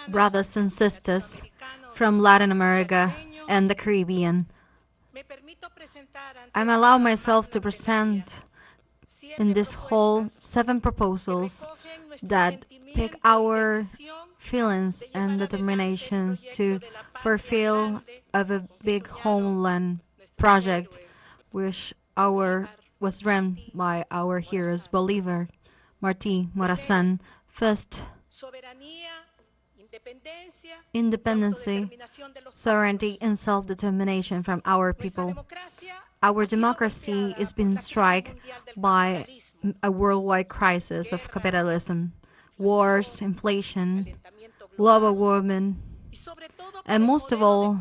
brothers and sisters from Latin America and the Caribbean. I'm allowing myself to present in this hall 7 proposals that pick our feelings and determinations to fulfill of a big homeland project which was dreamed by our heroes Bolivar, Martí, Morazán. First, independency, sovereignty, and self-determination from our people. Our democracy is being struck by a worldwide crisis of capitalism, wars, inflation, global warming, and most of all,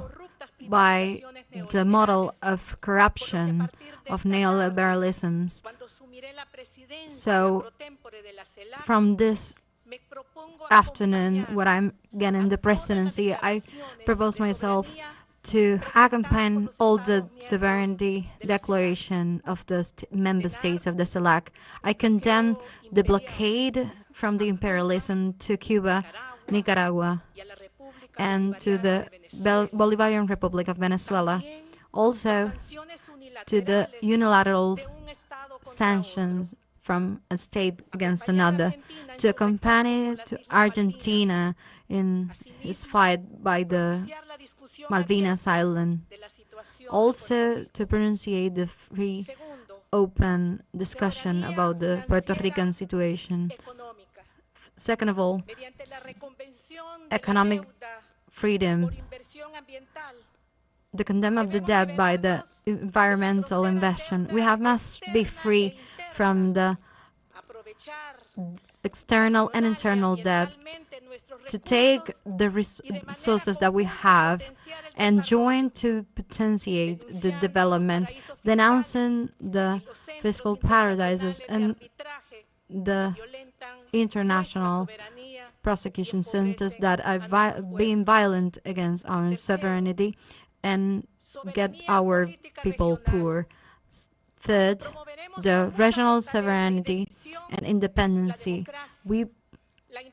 by the model of corruption of neoliberalism. So, from this afternoon, when I'm getting the presidency, I propose myself to accompany all the sovereignty declaration of the member states of the CELAC. I condemn the blockade from the imperialism to Cuba, Nicaragua, and to the Bolivarian Republic of Venezuela. Also, to the unilateral sanctions from a state against another, to accompany to Argentina in his fight by the Malvinas Island. Also, to pronunciate the free, open discussion about the Puerto Rican situation. Second of all, economic freedom, the condemn of the debt by the environmental investment. We must be free from the external and internal debt, to take the resources that we have and join to potentiate the development, denouncing the fiscal paradises and the international prosecution centers that are being violent against our sovereignty and get our people poor. Third, the regional sovereignty and independency. We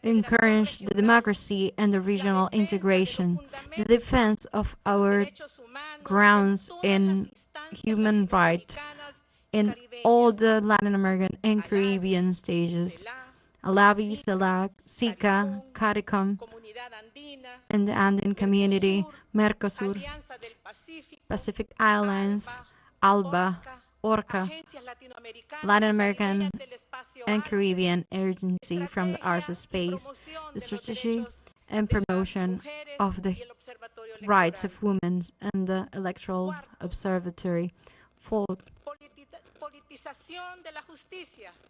encourage the democracy and the regional integration, the defense of our grounds in human rights in all the Latin American and Caribbean stages. Alavi, CELAC, SICA, CARICOM, and the Andean Community, Mercosur, Pacific Islands, ALBA, ORCA, Latin American and Caribbean Agency from the Arts of Space, the strategy and promotion of the rights of women, and the Electoral Observatory. Fourth,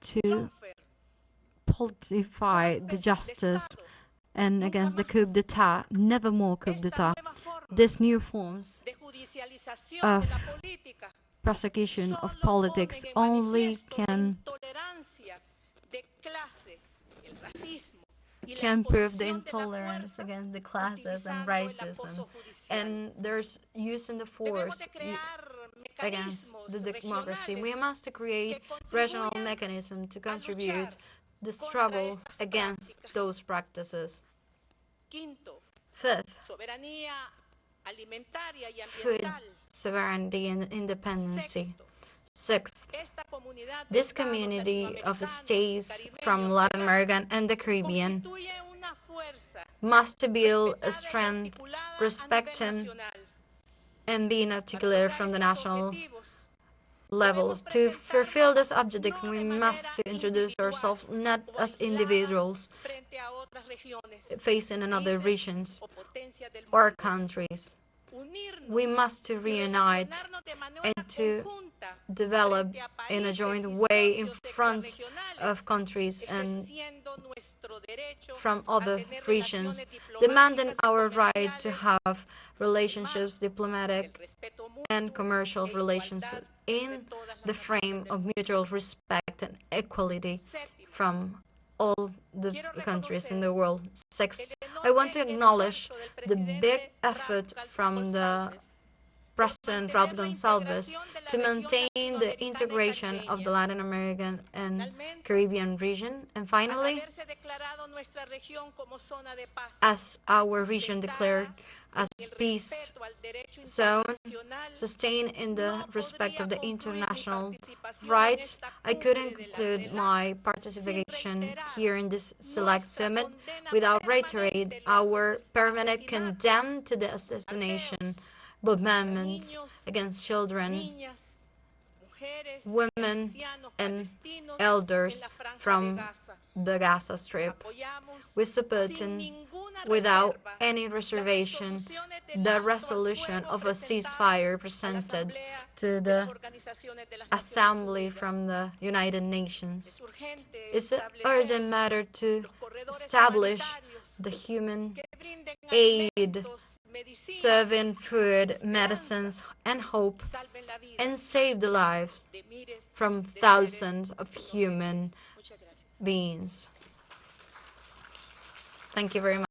to politify the justice and against the coup d'etat, never more coup d'etat. These new forms of prosecution of politics only can prove the intolerance against the classes and racism, and there's using the force against the democracy. We must create regional mechanisms to contribute the struggle against those practices. Fifth, food sovereignty and independency. Sixth, this community of states from Latin America and the Caribbean must build a strength, respecting and being articulated from the national levels. To fulfill this objective, we must introduce ourselves not as individuals facing another regions or countries. We must reunite and to develop in a joint way in front of countries and from other regions, demanding our right to have relationships, diplomatic and commercial relationships in the frame of mutual respect and equality from all the countries in the world. Sixth, I want to acknowledge the big effort from the President Raul Gonsalves to maintain the integration of the Latin American and Caribbean region. And finally, as our region declared as peace zone, sustained in the respect of the international rights, I couldn't conclude my participation here in this CELAC summit without reiterating our permanent condemn to the assassination, bombardments against children, women, and elders from the Gaza Strip. We support, without any reservation, the resolution of a ceasefire presented to the Assembly from the United Nations. It's an urgent matter to establish the human aid, serving food, medicines, and hope, and save the lives from thousands of human beings. Thank you very much.